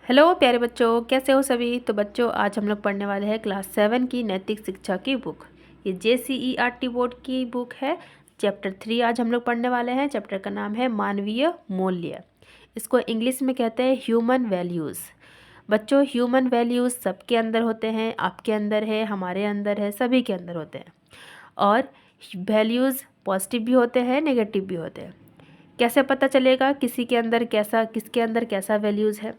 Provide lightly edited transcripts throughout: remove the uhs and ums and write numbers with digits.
Hello प्यारे बच्चों, कैसे हो सभी। तो बच्चों, आज हम लोग पढ़ने वाले हैं क्लास 7 की नैतिक शिक्षा की बुक। ये JCERT बोर्ड की बुक है। चैप्टर 3 आज हम लोग पढ़ने वाले हैं। चैप्टर का नाम है मानवीय मूल्य। इसको इंग्लिश में कहते हैं ह्यूमन वैल्यूज़। बच्चों, ह्यूमन वैल्यूज़ सबके अंदर होते हैं, आपके अंदर है, हमारे अंदर है, सभी के अंदर होते हैं। और वैल्यूज़ पॉजिटिव भी होते हैं, नेगेटिव भी होते हैं। कैसे पता चलेगा किसके अंदर कैसा वैल्यूज़ है।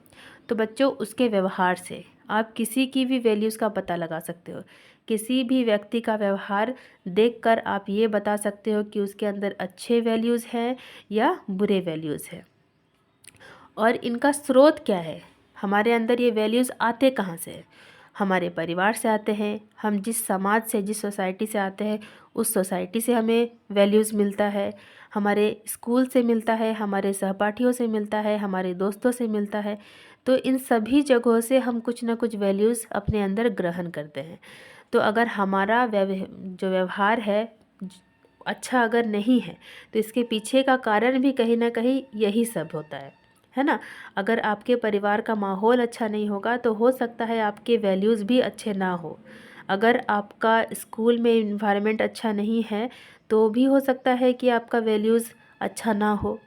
तो बच्चों, उसके व्यवहार से आप किसी की भी वैल्यूज़ का पता लगा सकते हो। किसी भी व्यक्ति का व्यवहार देखकर आप ये बता सकते हो कि उसके अंदर अच्छे वैल्यूज़ हैं या बुरे वैल्यूज़ हैं। और इनका स्रोत क्या है, हमारे अंदर ये वैल्यूज़ आते कहाँ से हैं। हमारे परिवार से आते हैं। हम जिस समाज से, जिस सोसाइटी से आते हैं, उस सोसाइटी से हमें वैल्यूज़ मिलता है। हमारे स्कूल से मिलता है, हमारे सहपाठियों से मिलता है, हमारे दोस्तों से मिलता है। तो इन सभी जगहों से हम कुछ ना कुछ वैल्यूज़ अपने अंदर ग्रहण करते हैं। तो अगर हमारा जो व्यवहार है अच्छा अगर नहीं है, तो इसके पीछे का कारण भी कहीं ना कहीं यही सब होता है ना। अगर आपके परिवार का माहौल अच्छा नहीं होगा तो हो सकता है आपके वैल्यूज़ भी अच्छे ना हो। अगर आपका स्कूल में इन्वायरमेंट अच्छा नहीं है तो भी हो सकता है कि आपका वैल्यूज़ अच्छा ना हो।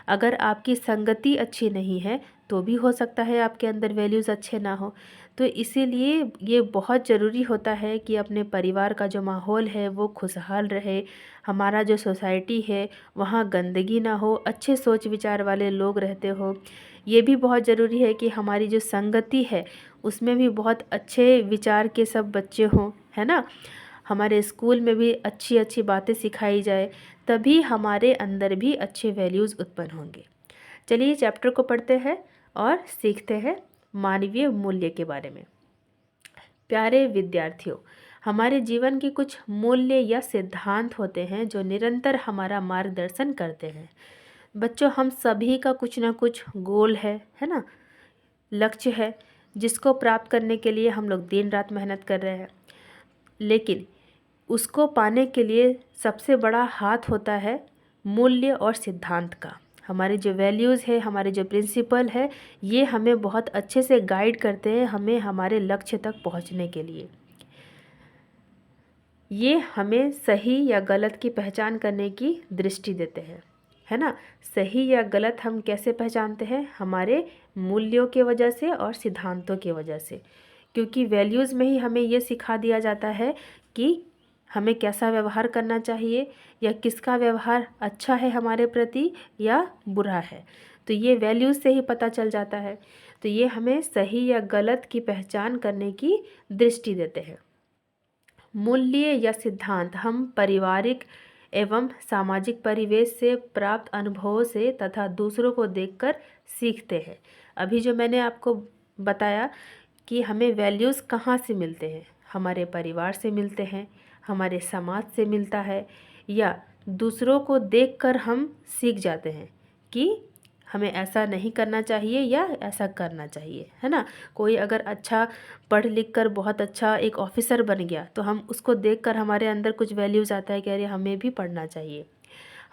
अगर आपकी संगति अच्छी नहीं है तो भी हो सकता है आपके अंदर वैल्यूज़ अच्छे ना हो। तो इसीलिए ये बहुत ज़रूरी होता है कि अपने परिवार का जो माहौल है वो खुशहाल रहे। हमारा जो सोसाइटी है वहाँ गंदगी ना हो, अच्छे सोच विचार वाले लोग रहते हो। ये भी बहुत ज़रूरी है कि हमारी जो संगति है उसमें भी बहुत अच्छे विचार के सब बच्चे हों, है ना। हमारे स्कूल में भी अच्छी अच्छी बातें सिखाई जाए, तभी हमारे अंदर भी अच्छे वैल्यूज़ उत्पन्न होंगे। चलिए चैप्टर को पढ़ते हैं और सीखते हैं मानवीय मूल्य के बारे में। प्यारे विद्यार्थियों, हमारे जीवन के कुछ मूल्य या सिद्धांत होते हैं जो निरंतर हमारा मार्गदर्शन करते हैं। बच्चों, हम सभी का कुछ ना कुछ गोल है ना, लक्ष्य है, जिसको प्राप्त करने के लिए हम लोग दिन रात मेहनत कर रहे हैं। लेकिन उसको पाने के लिए सबसे बड़ा हाथ होता है मूल्य और सिद्धांत का। हमारे जो वैल्यूज़ है, हमारे जो प्रिंसिपल है, ये हमें बहुत अच्छे से गाइड करते हैं हमें हमारे लक्ष्य तक पहुंचने के लिए। ये हमें सही या गलत की पहचान करने की दृष्टि देते हैं, है ना। सही या गलत हम कैसे पहचानते हैं, हमारे मूल्यों की वजह से और सिद्धांतों की वजह से। क्योंकि वैल्यूज़ में ही हमें ये सिखा दिया जाता है कि हमें कैसा व्यवहार करना चाहिए या किसका व्यवहार अच्छा है हमारे प्रति या बुरा है। तो ये वैल्यूज़ से ही पता चल जाता है। तो ये हमें सही या गलत की पहचान करने की दृष्टि देते हैं। मूल्य या सिद्धांत हम पारिवारिक एवं सामाजिक परिवेश से प्राप्त अनुभवों से तथा दूसरों को देखकर सीखते हैं। अभी जो मैंने आपको बताया कि हमें वैल्यूज़ कहाँ से मिलते हैं, हमारे परिवार से मिलते हैं, हमारे समाज से मिलता है, या दूसरों को देखकर हम सीख जाते हैं कि हमें ऐसा नहीं करना चाहिए या ऐसा करना चाहिए, है ना। कोई अगर अच्छा पढ़ लिख कर बहुत अच्छा एक ऑफिसर बन गया तो हम उसको देखकर हमारे अंदर कुछ वैल्यूज़ आता है कि अरे हमें भी पढ़ना चाहिए।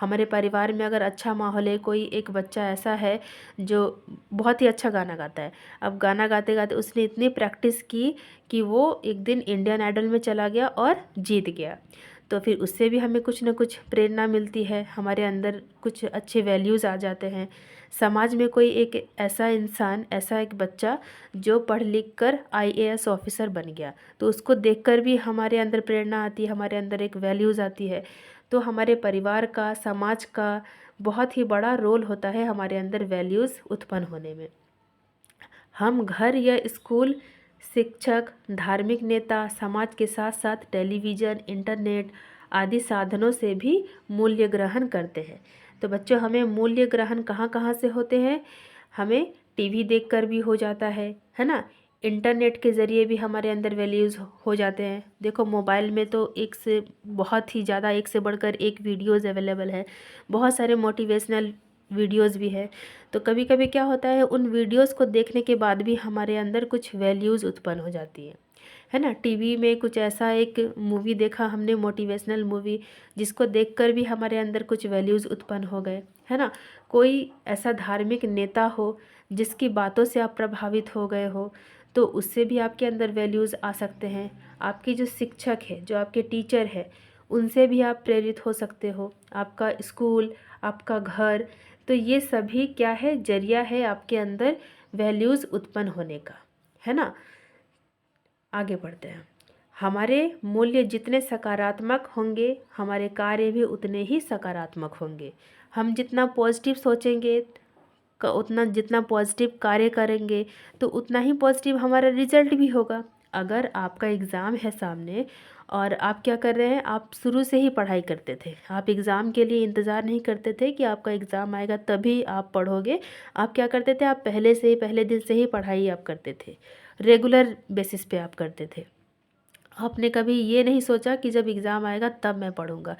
हमारे परिवार में अगर अच्छा माहौल है, कोई एक बच्चा ऐसा है जो बहुत ही अच्छा गाना गाता है। अब गाना गाते गाते उसने इतनी प्रैक्टिस की कि वो एक दिन इंडियन आइडल में चला गया और जीत गया। तो फिर उससे भी हमें कुछ ना कुछ प्रेरणा मिलती है, हमारे अंदर कुछ अच्छे वैल्यूज़ आ जाते हैं। समाज में कोई एक ऐसा इंसान, ऐसा एक बच्चा जो पढ़ लिख कर IAS ऑफिसर बन गया, तो उसको देखकर भी हमारे अंदर प्रेरणा आती है, हमारे अंदर एक वैल्यूज़ आती है। तो हमारे परिवार का, समाज का बहुत ही बड़ा रोल होता है हमारे अंदर वैल्यूज़ उत्पन्न होने में। हम घर या स्कूल, शिक्षक, धार्मिक नेता, समाज के साथ साथ टेलीविज़न, इंटरनेट आदि साधनों से भी मूल्य ग्रहण करते हैं। तो बच्चों, हमें मूल्य ग्रहण कहाँ कहाँ से होते हैं, हमें टीवी देखकर भी हो जाता है ना। इंटरनेट के ज़रिए भी हमारे अंदर वैल्यूज़ हो जाते हैं। देखो, मोबाइल में तो एक से बहुत ही ज़्यादा, एक से बढ़कर एक वीडियोज़ अवेलेबल है, बहुत सारे मोटिवेशनल वीडियोज़ भी है। तो कभी कभी क्या होता है, उन वीडियोज़ को देखने के बाद भी हमारे अंदर कुछ वैल्यूज़ उत्पन्न हो जाती है ना। टीवी में कुछ ऐसा एक मूवी देखा हमने, मोटिवेशनल मूवी, जिसको देखकर भी हमारे अंदर कुछ वैल्यूज़ उत्पन्न हो गए, है ना। कोई ऐसा धार्मिक नेता हो जिसकी बातों से आप प्रभावित हो गए हो, तो उससे भी आपके अंदर वैल्यूज़ आ सकते हैं। आपके जो शिक्षक है, जो आपके टीचर है, उनसे भी आप प्रेरित हो सकते हो। आपका स्कूल, आपका घर, तो ये सभी क्या है, जरिया है आपके अंदर वैल्यूज़ उत्पन्न होने का, है ना। आगे बढ़ते हैं। हमारे मूल्य जितने सकारात्मक होंगे, हमारे कार्य भी उतने ही सकारात्मक होंगे। हम जितना पॉजिटिव सोचेंगे, उतना जितना पॉजिटिव कार्य करेंगे, तो उतना ही पॉजिटिव हमारा रिजल्ट भी होगा। अगर आपका एग्ज़ाम है सामने और आप क्या कर रहे हैं, आप शुरू से ही पढ़ाई करते थे, आप एग्ज़ाम के लिए इंतज़ार नहीं करते थे कि आपका एग्ज़ाम आएगा तभी आप पढ़ोगे। आप क्या करते थे, आप पहले से ही, पहले दिन से ही पढ़ाई आप करते थे, रेगुलर बेसिस पे आप करते थे। आपने कभी ये नहीं सोचा कि जब एग्ज़ाम आएगा तब मैं पढ़ूंगा।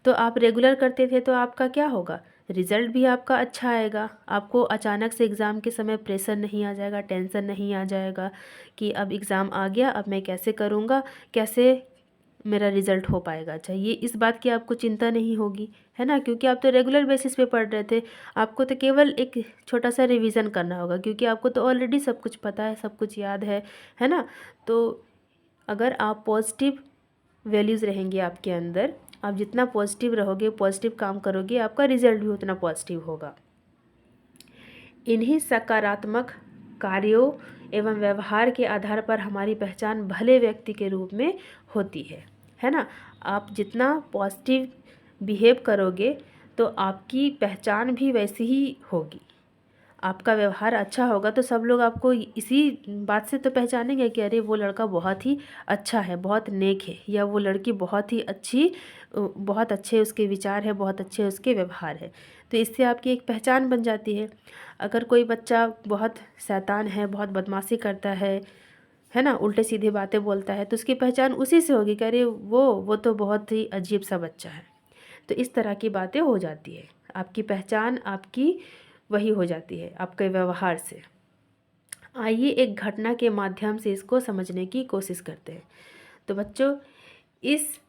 तो आप रेगुलर करते थे, तो आपका क्या होगा, रिज़ल्ट भी आपका अच्छा आएगा। आपको अचानक से एग्ज़ाम के समय प्रेशर नहीं आ जाएगा, टेंशन नहीं आ जाएगा कि अब एग्ज़ाम आ गया, अब मैं कैसे करूँगा, कैसे मेरा रिज़ल्ट हो पाएगा। अच्छा, ये इस बात की आपको चिंता नहीं होगी, है ना, क्योंकि आप तो रेगुलर बेसिस पे पढ़ रहे थे। आपको तो केवल एक छोटा सा रिवीजन करना होगा, क्योंकि आपको तो ऑलरेडी सब कुछ पता है, सब कुछ याद है ना। तो अगर आप पॉजिटिव वैल्यूज़ रहेंगे आपके अंदर, आप जितना पॉजिटिव रहोगे, पॉजिटिव काम करोगे, आपका रिजल्ट भी उतना पॉजिटिव होगा। इन्हीं सकारात्मक कार्यों एवं व्यवहार के आधार पर हमारी पहचान भले व्यक्ति के रूप में होती है ना। आप जितना पॉजिटिव बिहेव करोगे, तो आपकी पहचान भी वैसी ही होगी। आपका व्यवहार अच्छा होगा तो सब लोग आपको इसी बात से तो पहचानेंगे कि अरे वो लड़का बहुत ही अच्छा है, बहुत नेक है, या वो लड़की बहुत ही अच्छी, बहुत अच्छे उसके विचार है, बहुत अच्छे उसके व्यवहार है। तो इससे आपकी एक पहचान बन जाती है। अगर कोई बच्चा बहुत शैतान है, बहुत बदमाशी करता है ना, उल्टे सीधे बातें बोलता है, तो उसकी पहचान उसी से होगी कि अरे वो तो बहुत ही अजीब सा बच्चा है। तो इस तरह की बातें हो जाती है। आपकी पहचान आपकी वही हो जाती है आपके व्यवहार से। आइए एक घटना के माध्यम से इसको समझने की कोशिश करते हैं। तो बच्चों, इस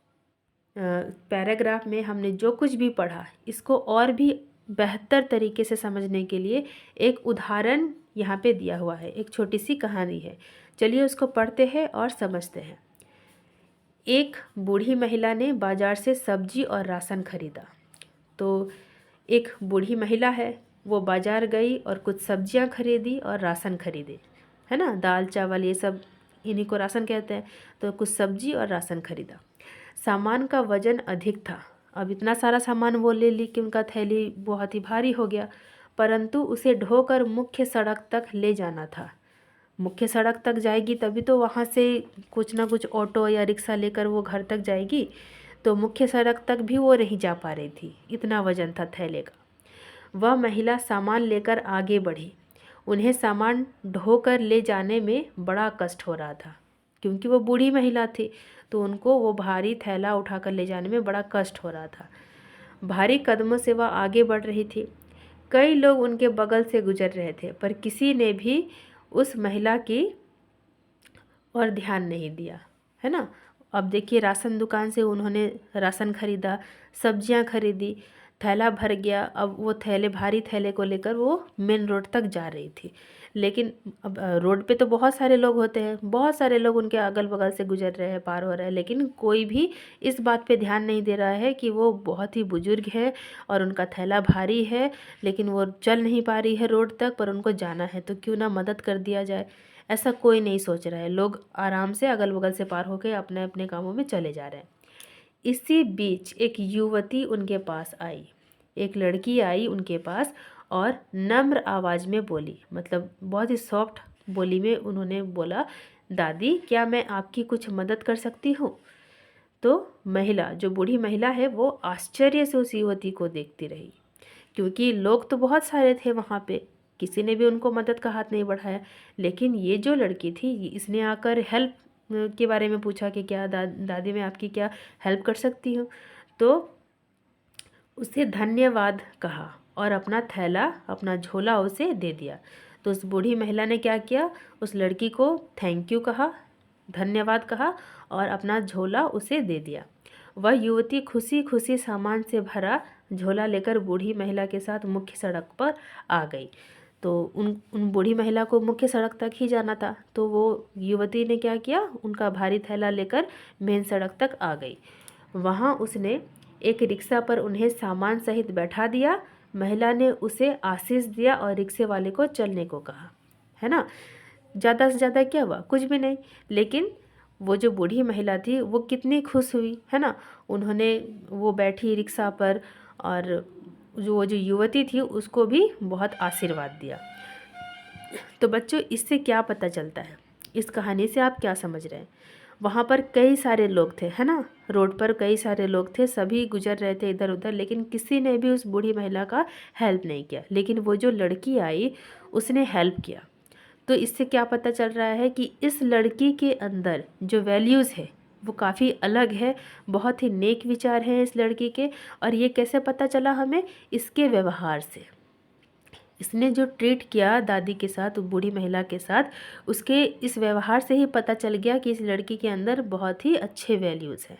पैराग्राफ में हमने जो कुछ भी पढ़ा, इसको और भी बेहतर तरीके से समझने के लिए एक उदाहरण यहाँ पे दिया हुआ है, एक छोटी सी कहानी है। चलिए उसको पढ़ते हैं और समझते हैं। एक बूढ़ी महिला ने बाजार से सब्जी और राशन खरीदा। तो एक बूढ़ी महिला है, वो बाजार गई और कुछ सब्जियां खरीदी और राशन खरीदे, है ना, दाल चावल ये सब, इन्हीं को राशन कहते हैं। तो कुछ सब्जी और राशन खरीदा। सामान का वजन अधिक था। अब इतना सारा सामान वो ले ली कि उनका थैली बहुत ही भारी हो गया, परंतु उसे ढोकर मुख्य सड़क तक ले जाना था। मुख्य सड़क तक जाएगी तभी तो वहाँ से कुछ ना कुछ ऑटो या रिक्शा लेकर वो घर तक जाएगी। तो मुख्य सड़क तक भी वो नहीं जा पा रही थी, इतना वजन था थैले का। वह महिला सामान लेकर आगे बढ़ी। उन्हें सामान ढोकर ले जाने में बड़ा कष्ट हो रहा था, क्योंकि वो बूढ़ी महिला थी, तो उनको वो भारी थैला उठाकर ले जाने में बड़ा कष्ट हो रहा था। भारी कदमों से वह आगे बढ़ रही थी। कई लोग उनके बगल से गुजर रहे थे, पर किसी ने भी उस महिला की और ध्यान नहीं दिया, है ना। अब देखिए, राशन दुकान से उन्होंने राशन खरीदा, सब्जियां खरीदी, थैला भर गया। अब वो थैले, भारी थैले को लेकर वो मेन रोड तक जा रही थी। लेकिन अब रोड पे तो बहुत सारे लोग होते हैं, बहुत सारे लोग उनके अगल बगल से गुजर रहे हैं, पार हो रहे हैं, लेकिन कोई भी इस बात पे ध्यान नहीं दे रहा है कि वो बहुत ही बुजुर्ग है और उनका थैला भारी है, लेकिन वो चल नहीं पा रही है रोड तक, पर उनको जाना है, तो क्यों ना मदद कर दिया जाए। ऐसा कोई नहीं सोच रहा है। लोग आराम से अगल बगल से पार होकर अपने अपने कामों में चले जा रहे हैं। इसी बीच एक युवती उनके पास आई। एक लड़की आई उनके पास और नम्र आवाज़ में बोली, मतलब बहुत ही सॉफ्ट बोली में उन्होंने बोला, दादी क्या मैं आपकी कुछ मदद कर सकती हूँ। तो महिला, जो बूढ़ी महिला है, वो आश्चर्य से उस युवती को देखती रही, क्योंकि लोग तो बहुत सारे थे वहाँ पे, किसी ने भी उनको मदद का हाथ नहीं बढ़ाया। लेकिन ये जो लड़की थी, इसने आकर हेल्प के बारे में पूछा कि क्या दादी मैं आपकी क्या हेल्प कर सकती हूँ। तो उसे धन्यवाद कहा और अपना थैला, अपना झोला उसे दे दिया। तो उस बूढ़ी महिला ने क्या किया, उस लड़की को थैंक यू कहा, धन्यवाद कहा और अपना झोला उसे दे दिया। वह युवती खुशी खुशी सामान से भरा झोला लेकर बूढ़ी महिला के साथ मुख्य सड़क पर आ गई। तो उन बूढ़ी महिला को मुख्य सड़क तक ही जाना था, तो वो युवती ने क्या किया, उनका भारी थैला लेकर मेन सड़क तक आ गई। वहाँ उसने एक रिक्शा पर उन्हें सामान सहित बैठा दिया। महिला ने उसे आशीष दिया और रिक्शे वाले को चलने को कहा, है ना। ज़्यादा से ज़्यादा क्या हुआ, कुछ भी नहीं, लेकिन वो जो बूढ़ी महिला थी वो कितनी खुश हुई, है ना। उन्होंने वो बैठी रिक्शा पर और वो जो युवती थी उसको भी बहुत आशीर्वाद दिया। तो बच्चों, इससे क्या पता चलता है, इस कहानी से आप क्या समझ रहे हैं। वहाँ पर कई सारे लोग थे, है ना, रोड पर कई सारे लोग थे, सभी गुजर रहे थे इधर उधर, लेकिन किसी ने भी उस बूढ़ी महिला का हेल्प नहीं किया। लेकिन वो जो लड़की आई उसने हेल्प किया। तो इससे क्या पता चल रहा है कि इस लड़की के अंदर जो वैल्यूज़ है वो काफ़ी अलग है, बहुत ही नेक विचार हैं इस लड़की के। और ये कैसे पता चला हमें, इसके व्यवहार से। इसने जो ट्रीट किया दादी के साथ, बूढ़ी महिला के साथ, उसके इस व्यवहार से ही पता चल गया कि इस लड़की के अंदर बहुत ही अच्छे वैल्यूज़ हैं,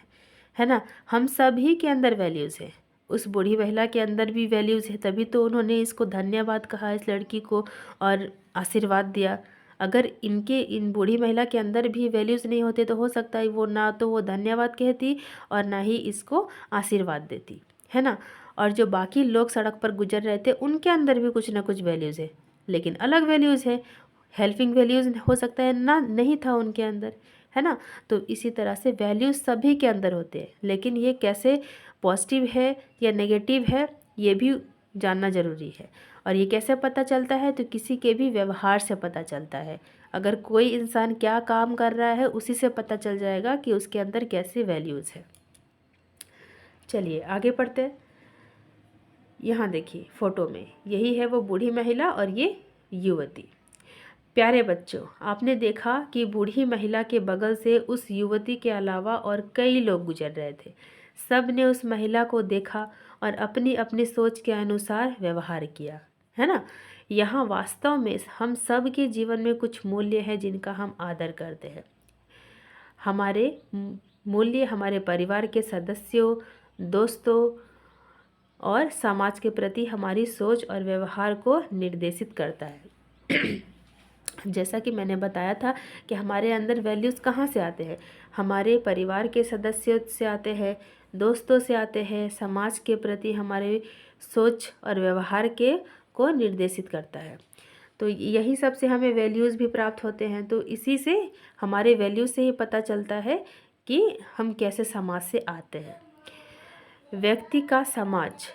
है ना। हम सभी के अंदर वैल्यूज़ हैं, उस बूढ़ी महिला के अंदर भी वैल्यूज़ है, तभी तो उन्होंने इसको धन्यवाद कहा, इस लड़की को, और आशीर्वाद दिया। अगर इन बूढ़ी महिला के अंदर भी वैल्यूज़ नहीं होते तो हो सकता है वो ना तो वो धन्यवाद कहती और ना ही इसको आशीर्वाद देती, है ना। और जो बाकी लोग सड़क पर गुजर रहे थे उनके अंदर भी कुछ ना कुछ वैल्यूज़ है, लेकिन अलग वैल्यूज़ है। हेल्पिंग वैल्यूज़ हो सकता है ना, नहीं था उनके अंदर, है ना। तो इसी तरह से वैल्यूज़ सभी के अंदर होते हैं, लेकिन ये कैसे पॉजिटिव है या नेगेटिव है ये भी जानना ज़रूरी है। और ये कैसे पता चलता है, तो किसी के भी व्यवहार से पता चलता है। अगर कोई इंसान क्या काम कर रहा है उसी से पता चल जाएगा कि उसके अंदर कैसे वैल्यूज़ है। चलिए आगे पढ़ते हैं। यहाँ देखिए फ़ोटो में, यही है वो बूढ़ी महिला और ये युवती। प्यारे बच्चों, आपने देखा कि बूढ़ी महिला के बगल से उस युवती के अलावा और कई लोग गुजर रहे थे। सब ने उस महिला को देखा और अपनी अपनी सोच के अनुसार व्यवहार किया, है ना। यहाँ वास्तव में हम सब के जीवन में कुछ मूल्य हैं जिनका हम आदर करते हैं। हमारे मूल्य हमारे परिवार के सदस्यों, दोस्तों और समाज के प्रति हमारी सोच और व्यवहार को निर्देशित करता है। जैसा कि मैंने बताया था कि हमारे अंदर वैल्यूज़ कहाँ से आते हैं, हमारे परिवार के सदस्यों से आते हैं, दोस्तों से आते हैं, समाज के प्रति हमारे सोच और व्यवहार को निर्देशित करता है। तो यही सब से हमें वैल्यूज़ भी प्राप्त होते हैं। तो इसी से हमारे वैल्यूज़ से ही पता चलता है कि हम कैसे समाज से आते हैं। व्यक्ति का समाज,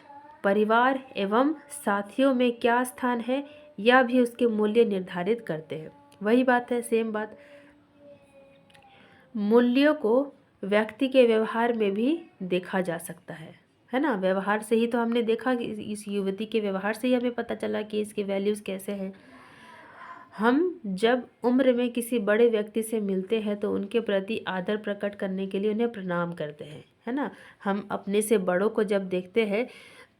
परिवार एवं साथियों में क्या स्थान है यह भी उसके मूल्य निर्धारित करते हैं। वही बात है, सेम बात। मूल्यों को व्यक्ति के व्यवहार में भी देखा जा सकता है ना। व्यवहार से ही तो हमने देखा कि इस युवती के व्यवहार से ही हमें पता चला कि इसके वैल्यूज़ कैसे हैं। हम जब उम्र में किसी बड़े व्यक्ति से मिलते हैं तो उनके प्रति आदर प्रकट करने के लिए उन्हें प्रणाम करते हैं, है ना। हम अपने से बड़ों को जब देखते हैं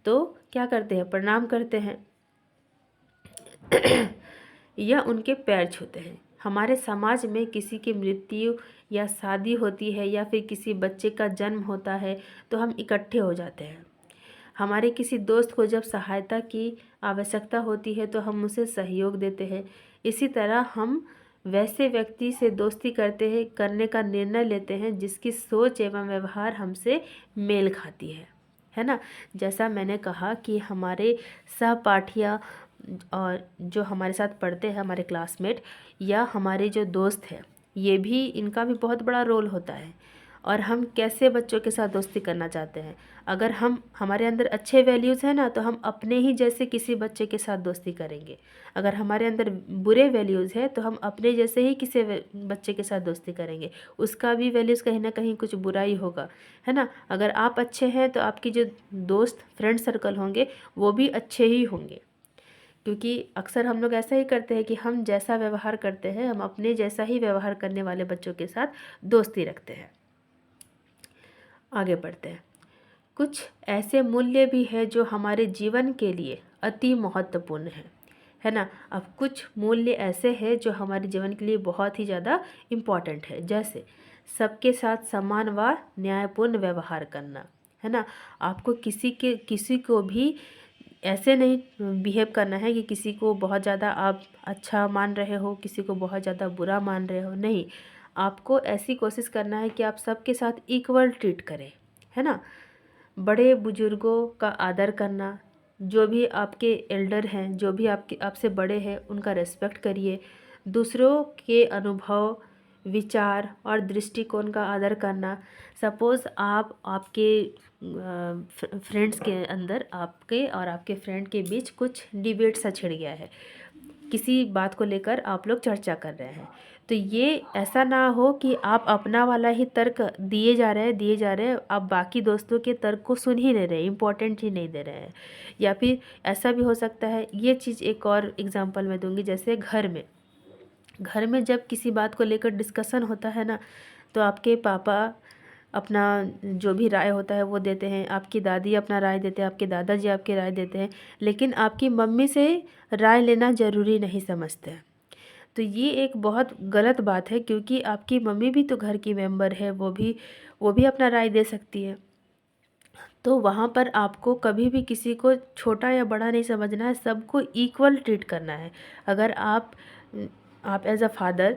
तो क्या करते हैं, प्रणाम करते हैं या उनके पैर छूते हैं। हमारे समाज में किसी की मृत्यु या शादी होती है या फिर किसी बच्चे का जन्म होता है तो हम इकट्ठे हो जाते हैं। हमारे किसी दोस्त को जब सहायता की आवश्यकता होती है तो हम उसे सहयोग देते हैं। इसी तरह हम वैसे व्यक्ति से दोस्ती करने का निर्णय लेते हैं जिसकी सोच एवं व्यवहार हमसे मेल खाती है ना। जैसा मैंने कहा कि हमारे सहपाठियाँ और जो हमारे साथ पढ़ते हैं, हमारे क्लासमेट या हमारे जो दोस्त हैं, ये भी, इनका भी बहुत बड़ा रोल होता है। और हम कैसे बच्चों के साथ दोस्ती करना चाहते हैं। अगर हमारे अंदर अच्छे वैल्यूज़ हैं ना तो हम अपने ही जैसे किसी बच्चे के साथ दोस्ती करेंगे। अगर हमारे अंदर बुरे वैल्यूज़ है तो हम अपने जैसे ही किसी बच्चे के साथ दोस्ती करेंगे, उसका भी वैल्यूज़ कहीं ना कहीं कुछ बुरा ही होगा, है ना। अगर आप अच्छे हैं तो आपकी जो दोस्त फ्रेंड सर्कल होंगे वो भी अच्छे ही होंगे, क्योंकि अक्सर हम लोग ऐसा ही करते हैं कि हम जैसा व्यवहार करते हैं हम अपने जैसा ही व्यवहार करने वाले बच्चों के साथ दोस्ती रखते हैं। आगे बढ़ते हैं। कुछ ऐसे मूल्य भी हैं जो हमारे जीवन के लिए अति महत्वपूर्ण है ना। अब कुछ मूल्य ऐसे हैं जो हमारे जीवन के लिए बहुत ही ज़्यादा इम्पॉर्टेंट है, जैसे सबके साथ समान व न्यायपूर्ण व्यवहार करना, है ना। आपको किसी को भी ऐसे नहीं बिहेव करना है कि किसी को बहुत ज़्यादा आप अच्छा मान रहे हो, किसी को बहुत ज़्यादा बुरा मान रहे हो। नहीं, आपको ऐसी कोशिश करना है कि आप सबके साथ इक्वल ट्रीट करें, है ना। बड़े बुजुर्गों का आदर करना, जो भी आपके एल्डर हैं, जो भी आपसे बड़े हैं, उनका रेस्पेक्ट करिए। दूसरों के अनुभव, विचार और दृष्टिकोण का आदर करना। सपोज़ आपके फ्रेंड्स के अंदर आपके और आपके फ्रेंड के बीच कुछ डिबेट सा छिड़ गया है, किसी बात को लेकर आप लोग चर्चा कर रहे हैं, तो ये ऐसा ना हो कि आप अपना वाला ही तर्क दिए जा रहे हैं, आप बाकी दोस्तों के तर्क को सुन ही नहीं रहे, इम्पोर्टेंट ही नहीं दे रहे हैं। या फिर ऐसा भी हो सकता है, ये चीज़ एक और एग्जांपल मैं दूंगी, जैसे घर में जब किसी बात को लेकर डिस्कशन होता है ना, तो आपके पापा अपना जो भी राय होता है वो देते हैं, आपकी दादी अपना राय देते हैं, आपके दादाजी आपकी राय देते हैं, लेकिन आपकी मम्मी से राय लेना ज़रूरी नहीं समझते हैं। तो ये एक बहुत गलत बात है, क्योंकि आपकी मम्मी भी तो घर की मेंबर है, वो भी अपना राय दे सकती है। तो वहाँ पर आपको कभी भी किसी को छोटा या बड़ा नहीं समझना है, सबको इक्वल ट्रीट करना है। अगर आप एज अ फादर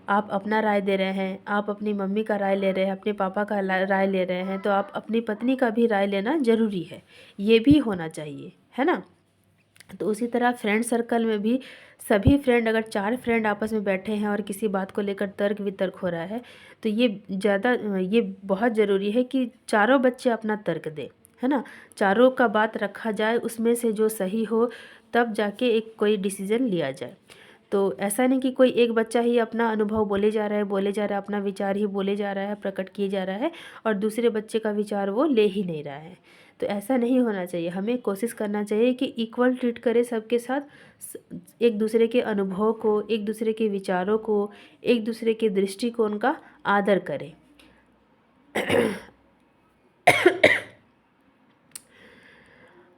आप अपना राय दे रहे हैं, आप अपनी मम्मी का राय ले रहे हैं, अपने पापा का राय ले रहे हैं, तो आप अपनी पत्नी का भी राय लेना ज़रूरी है, ये भी होना चाहिए, है ना। तो उसी तरह फ्रेंड सर्कल में भी सभी फ्रेंड, अगर 4 फ्रेंड आपस में बैठे हैं और किसी बात को लेकर तर्क वितर्क हो रहा है, तो ये बहुत ज़रूरी है कि चारों बच्चे अपना तर्क दें, है ना। चारों का बात रखा जाए, उसमें से जो सही हो तब जाके एक कोई डिसीज़न लिया जाए। तो ऐसा नहीं कि कोई एक बच्चा ही अपना अनुभव बोले जा रहा है, अपना विचार ही बोले जा रहा है, प्रकट किए जा रहा है, और दूसरे बच्चे का विचार वो ले ही नहीं रहा है। तो ऐसा नहीं होना चाहिए। हमें कोशिश करना चाहिए कि इक्वल ट्रीट करें सबके साथ, एक दूसरे के अनुभव को, एक दूसरे के विचारों को, एक दूसरे के दृष्टिकोण का आदर करें।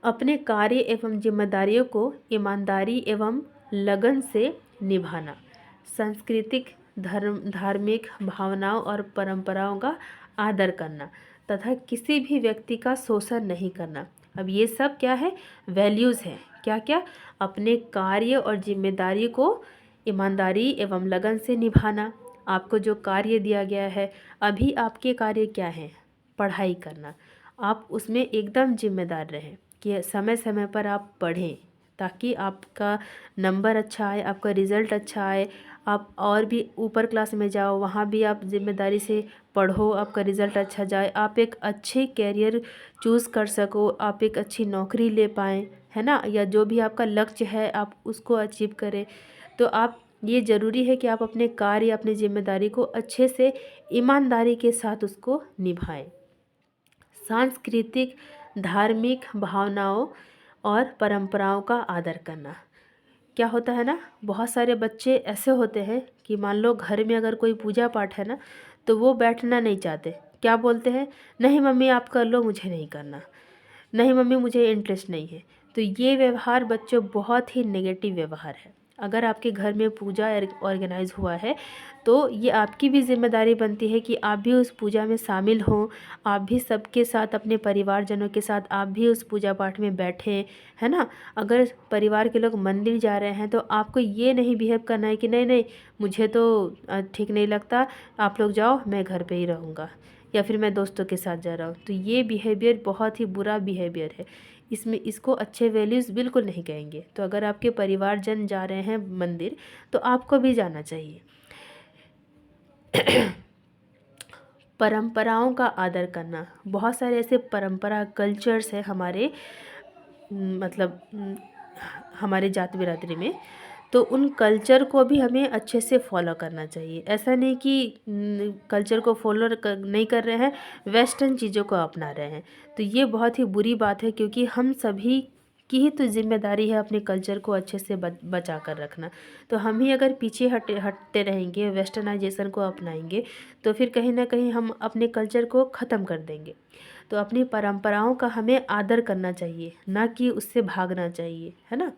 अपने कार्य एवं जिम्मेदारियों को ईमानदारी एवं लगन से निभाना। सांस्कृतिक धार्मिक भावनाओं और परंपराओं का आदर करना तथा किसी भी व्यक्ति का शोषण नहीं करना। अब ये सब क्या है, वैल्यूज़ हैं। क्या क्या? अपने कार्य और जिम्मेदारी को ईमानदारी एवं लगन से निभाना। आपको जो कार्य दिया गया है, अभी आपके कार्य क्या हैं? पढ़ाई करना। आप उसमें एकदम जिम्मेदार रहें कि समय समय पर आप पढ़ें, ताकि आपका नंबर अच्छा आए, आपका रिज़ल्ट अच्छा आए, आप और भी ऊपर क्लास में जाओ, वहाँ भी आप जिम्मेदारी से पढ़ो, आपका रिज़ल्ट अच्छा जाए, आप एक अच्छे कैरियर चूज़ कर सको, आप एक अच्छी नौकरी ले पाएँ, है ना। या जो भी आपका लक्ष्य है आप उसको अचीव करें। तो आप, ये ज़रूरी है कि आप अपने कार्य, अपनी जिम्मेदारी को अच्छे से ईमानदारी के साथ उसको निभाएं। सांस्कृतिक धार्मिक भावनाओं और परंपराओं का आदर करना। क्या होता है ना, बहुत सारे बच्चे ऐसे होते हैं कि मान लो घर में अगर कोई पूजा पाठ है ना, तो वो बैठना नहीं चाहते। क्या बोलते हैं? नहीं मम्मी आप कर लो, मुझे नहीं करना। नहीं मम्मी मुझे इंटरेस्ट नहीं है। तो ये व्यवहार बच्चों बहुत ही नेगेटिव व्यवहार है। अगर आपके घर में पूजा ऑर्गेनाइज हुआ है, तो ये आपकी भी जिम्मेदारी बनती है कि आप भी उस पूजा में शामिल हों, आप भी सबके साथ, अपने परिवारजनों के साथ आप भी उस पूजा पाठ में बैठें, है ना। अगर परिवार के लोग मंदिर जा रहे हैं, तो आपको ये नहीं बिहेव करना है कि नहीं नहीं मुझे तो ठीक नहीं लगता, आप लोग जाओ, मैं घर पे ही रहूँगा, या फिर मैं दोस्तों के साथ जा रहा हूँ। तो ये बिहेवियर बहुत ही बुरा बिहेवियर है। इसको अच्छे वैल्यूज़ बिल्कुल नहीं कहेंगे। तो अगर आपके परिवारजन जा रहे हैं मंदिर, तो आपको भी जाना चाहिए। परंपराओं का आदर करना। बहुत सारे ऐसे परंपरा कल्चर्स हैं हमारे, मतलब हमारे जाति बिरादरी में, तो उन कल्चर को भी हमें अच्छे से फॉलो करना चाहिए। ऐसा नहीं कि कल्चर को फॉलो नहीं कर रहे हैं, वेस्टर्न चीज़ों को अपना रहे हैं। तो ये बहुत ही बुरी बात है, क्योंकि हम सभी की ही तो जिम्मेदारी है अपने कल्चर को अच्छे से बचा कर रखना। तो हम ही अगर पीछे हटते रहेंगे, वेस्टर्नाइजेशन को अपनाएंगे, तो फिर कहीं ना कहीं हम अपने कल्चर को ख़त्म कर देंगे। तो अपनी परंपराओं का हमें आदर करना चाहिए, ना कि उससे भागना चाहिए, है ना।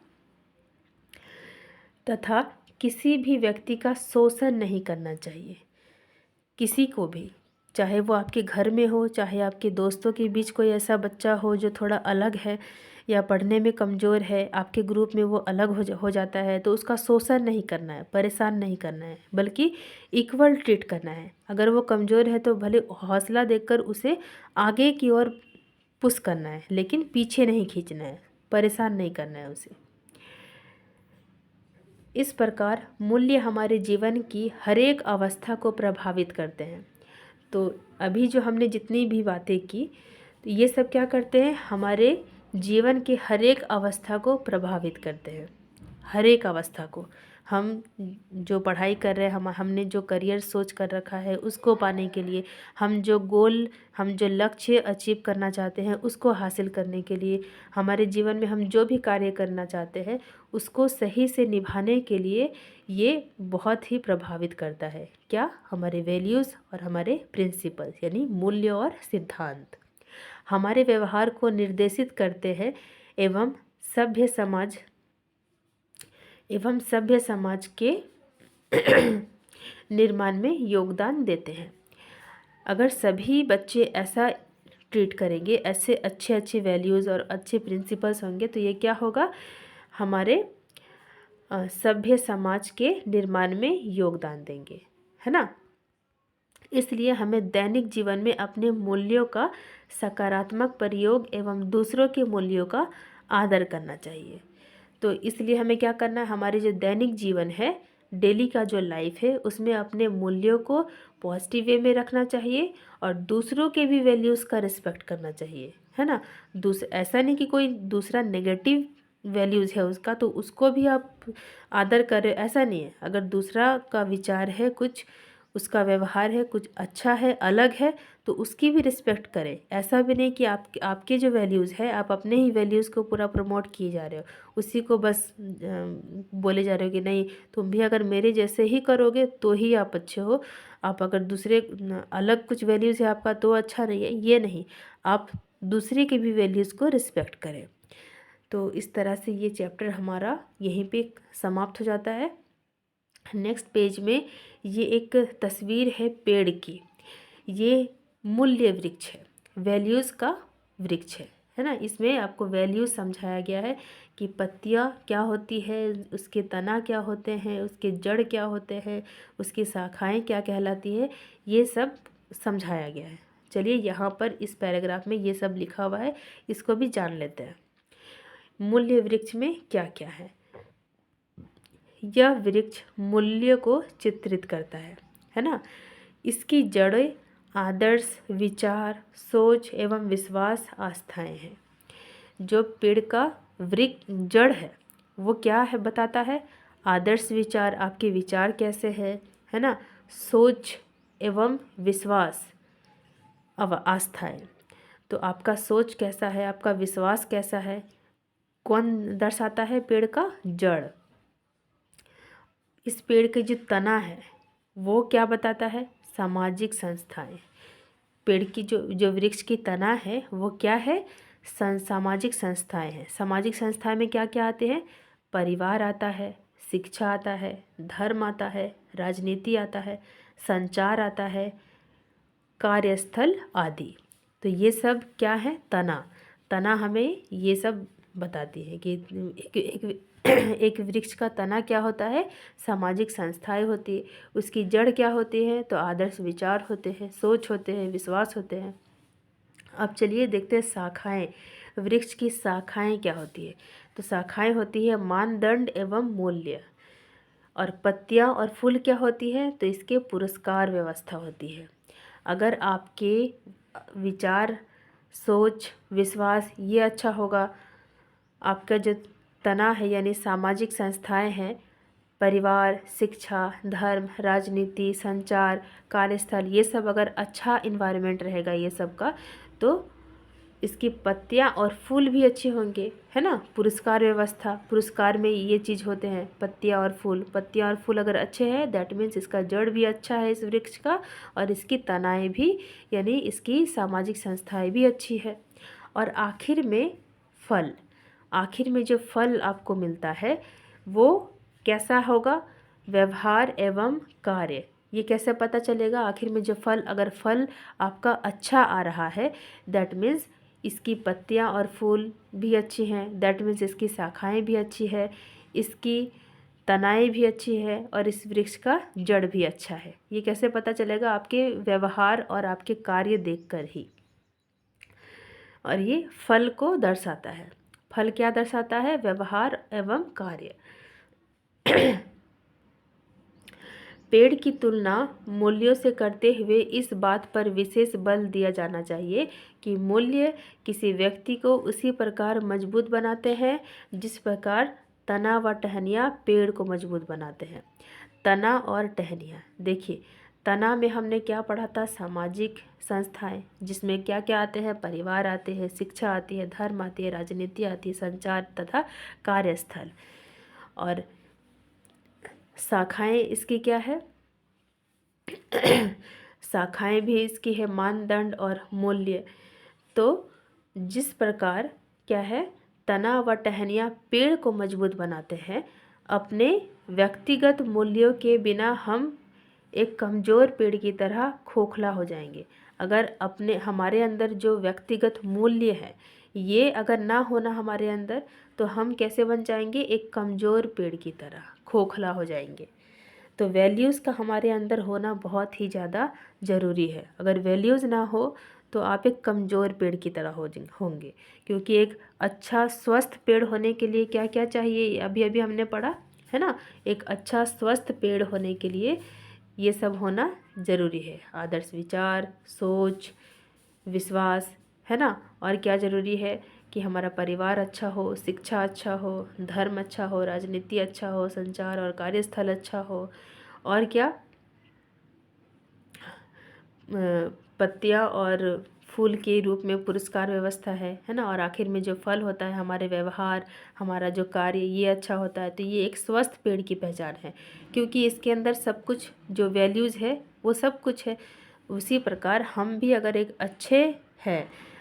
तथा किसी भी व्यक्ति का शोषण नहीं करना चाहिए। किसी को भी, चाहे वो आपके घर में हो, चाहे आपके दोस्तों के बीच कोई ऐसा बच्चा हो जो थोड़ा अलग है, या पढ़ने में कमज़ोर है, आपके ग्रुप में वो अलग हो जाता है, तो उसका शोषण नहीं करना है, परेशान नहीं करना है, बल्कि इक्वल ट्रीट करना है। अगर वो कमज़ोर है तो भले हौसला देकर उसे आगे की ओर पुश करना है, लेकिन पीछे नहीं खींचना है, परेशान नहीं करना है उसे। इस प्रकार मूल्य हमारे जीवन की हर एक अवस्था को प्रभावित करते हैं। तो अभी जो हमने जितनी भी बातें की, तो ये सब क्या करते हैं, हमारे जीवन के हर एक अवस्था को प्रभावित करते हैं। हर एक अवस्था को, हम जो पढ़ाई कर रहे हैं, हमने जो करियर सोच कर रखा है उसको पाने के लिए, हम जो लक्ष्य अचीव करना चाहते हैं उसको हासिल करने के लिए, हमारे जीवन में हम जो भी कार्य करना चाहते हैं उसको सही से निभाने के लिए ये बहुत ही प्रभावित करता है। क्या? हमारे वैल्यूज़ और हमारे प्रिंसिपल्स, यानी मूल्य और सिद्धांत हमारे व्यवहार को निर्देशित करते हैं एवं सभ्य समाज के निर्माण में योगदान देते हैं। अगर सभी बच्चे ऐसा ट्रीट करेंगे, ऐसे अच्छे अच्छे वैल्यूज़ और अच्छे प्रिंसिपल्स होंगे, तो ये क्या होगा, हमारे सभ्य समाज के निर्माण में योगदान देंगे, है ना। इसलिए हमें दैनिक जीवन में अपने मूल्यों का सकारात्मक प्रयोग एवं दूसरों के मूल्यों का आदर करना चाहिए। तो इसलिए हमें क्या करना है, हमारे जो दैनिक जीवन है, डेली का जो लाइफ है, उसमें अपने मूल्यों को पॉजिटिव वे में रखना चाहिए और दूसरों के भी वैल्यूज़ का रिस्पेक्ट करना चाहिए, है ना। ऐसा नहीं कि कोई दूसरा नेगेटिव वैल्यूज़ है उसका तो उसको भी आप आदर करें, ऐसा नहीं है। अगर दूसरा का विचार है कुछ, उसका व्यवहार है कुछ अच्छा है, अलग है, तो उसकी भी रिस्पेक्ट करें। ऐसा भी नहीं कि आपके जो वैल्यूज़ है, आप अपने ही वैल्यूज़ को पूरा प्रमोट किए जा रहे हो, उसी को बस बोले जा रहे हो कि नहीं तुम भी अगर मेरे जैसे ही करोगे तो ही आप अच्छे हो, आप अगर दूसरे अलग कुछ वैल्यूज़ है आपका तो अच्छा नहीं है, ये नहीं, आप दूसरे के भी वैल्यूज़ को रिस्पेक्ट करें। तो इस तरह से ये चैप्टर हमारा यहीं पे समाप्त हो जाता है। नेक्स्ट पेज में ये एक तस्वीर है पेड़ की, ये मूल्य वृक्ष है, वैल्यूज़ का वृक्ष है ना। इसमें आपको वैल्यूज़ समझाया गया है कि पत्तियाँ क्या होती है, उसके तना क्या होते हैं, उसके जड़ क्या होते हैं, उसकी शाखाएं क्या कहलाती है, ये सब समझाया गया है। चलिए यहाँ पर इस पैराग्राफ में ये सब लिखा हुआ है, इसको भी जान लेते हैं। मूल्य वृक्ष में क्या क्या है। यह वृक्ष मूल्य को चित्रित करता है ना। इसकी जड़ें आदर्श, विचार, सोच एवं विश्वास, आस्थाएं हैं। जो पेड़ का वृक्ष जड़ है वो क्या है बताता है, आदर्श विचार, आपके विचार कैसे है ना, सोच एवं विश्वास, अब आस्थाएं, तो आपका सोच कैसा है, आपका विश्वास कैसा है, कौन दर्शाता है, पेड़ का जड़। इस पेड़ के जो तना है वो क्या बताता है, सामाजिक संस्थाएं। पेड़ की जो वृक्ष की तना है वो क्या है, सामाजिक संस्थाएं हैं। सामाजिक संस्थाएं में क्या क्या आते हैं, परिवार आता है, शिक्षा आता है, धर्म आता है, राजनीति आता है, संचार आता है, कार्यस्थल आदि। तो ये सब क्या है, तना हमें ये सब बताती है कि एक वृक्ष का तना क्या होता है, सामाजिक संस्थाएं होती है, उसकी जड़ क्या होती है, तो आदर्श विचार होते हैं, सोच होते हैं, विश्वास होते हैं। अब चलिए देखते हैं शाखाएं, वृक्ष की शाखाएं क्या होती है। तो शाखाएं होती है मानदंड एवं मूल्य, और पत्तियां और फूल क्या होती है, तो इसके पुरस्कार व्यवस्था होती है। अगर आपके विचार, सोच, विश्वास ये अच्छा होगा, आपका जो तना है यानी सामाजिक संस्थाएं हैं, परिवार, शिक्षा, धर्म, राजनीति, संचार, कार्यस्थल, ये सब अगर अच्छा इन्वायरमेंट रहेगा ये सब का, तो इसकी पत्तियां और फूल भी अच्छे होंगे, है ना। पुरस्कार व्यवस्था, पुरस्कार में ये चीज़ होते हैं, पत्तियां और फूल अगर अच्छे हैं दैट मीन्स इसका जड़ भी अच्छा है इस वृक्ष का, और इसकी तनाएं भी यानी इसकी सामाजिक संस्थाएं भी अच्छी है। और आखिर में जो फल आपको मिलता है वो कैसा होगा, व्यवहार एवं कार्य। ये कैसे पता चलेगा, आखिर में जो अगर फल आपका अच्छा आ रहा है दैट मीन्स इसकी पत्तियाँ और फूल भी अच्छी हैं, दैट मीन्स इसकी शाखाएं भी अच्छी है, इसकी तनाएं भी अच्छी है और इस वृक्ष का जड़ भी अच्छा है। ये कैसे पता चलेगा? आपके व्यवहार और आपके कार्य देखकर ही। और ये फल को दर्शाता है। फल क्या दर्शाता है? व्यवहार एवं कार्य। पेड़ की तुलना मूल्यों से करते हुए इस बात पर विशेष बल दिया जाना चाहिए कि मूल्य किसी व्यक्ति को उसी प्रकार मजबूत बनाते हैं जिस प्रकार तना व टहनियाँ पेड़ को मजबूत बनाते हैं। तना और टहनियाँ, देखिए तना में हमने क्या पढ़ा था? सामाजिक संस्थाएं, जिसमें क्या क्या आते हैं? परिवार आते हैं, शिक्षा आती है, धर्म आती है, राजनीति आती है, संचार तथा कार्यस्थल। और शाखाएं इसकी क्या है? शाखाएं भी इसकी है मानदंड और मूल्य। तो जिस प्रकार क्या है, तना व टहनियाँ पेड़ को मजबूत बनाते हैं, अपने व्यक्तिगत मूल्यों के बिना हम एक कमज़ोर पेड़ की तरह खोखला हो जाएंगे। अगर हमारे अंदर जो व्यक्तिगत मूल्य है ये अगर ना होना हमारे अंदर, तो हम कैसे बन जाएंगे? एक कमज़ोर पेड़ की तरह खोखला हो जाएंगे। तो वैल्यूज़ का हमारे अंदर होना बहुत ही ज़्यादा ज़रूरी है। अगर वैल्यूज़ ना हो तो आप एक कमज़ोर पेड़ की तरह होंगे। क्योंकि एक अच्छा स्वस्थ पेड़ होने के लिए क्या क्या चाहिए? अभी अभी हमने पढ़ा है ना। एक अच्छा स्वस्थ पेड़ होने के लिए ये सब होना ज़रूरी है। आदर्श विचार, सोच, विश्वास, है ना। और क्या ज़रूरी है? कि हमारा परिवार अच्छा हो, शिक्षा अच्छा हो, धर्म अच्छा हो, राजनीति अच्छा हो, संचार और कार्यस्थल अच्छा हो। और क्या? पत्तियाँ और फूल के रूप में पुरस्कार व्यवस्था है ना। और आखिर में जो फल होता है, हमारे व्यवहार, हमारा जो कार्य, ये अच्छा होता है। तो ये एक स्वस्थ पेड़ की पहचान है, क्योंकि इसके अंदर सब कुछ जो वैल्यूज़ है वो सब कुछ है। उसी प्रकार हम भी अगर एक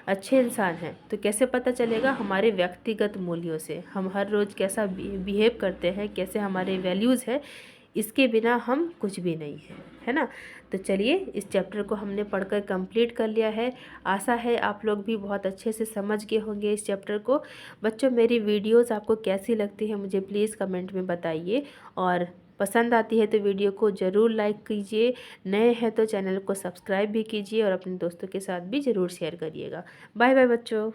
अच्छे इंसान हैं तो कैसे पता चलेगा? हमारे व्यक्तिगत मूल्यों से। हम हर रोज़ कैसा बिहेव करते हैं, कैसे हमारे वैल्यूज़ है, इसके बिना हम कुछ भी नहीं हैं, है ना। तो चलिए, इस चैप्टर को हमने पढ़कर कंप्लीट कर लिया है। आशा है आप लोग भी बहुत अच्छे से समझ गए होंगे इस चैप्टर को। बच्चों, मेरी वीडियोस आपको कैसी लगती है मुझे प्लीज़ कमेंट में बताइए। और पसंद आती है तो वीडियो को ज़रूर लाइक कीजिए। नए हैं तो चैनल को सब्सक्राइब भी कीजिए और अपने दोस्तों के साथ भी ज़रूर शेयर करिएगा। बाय बाय बच्चों।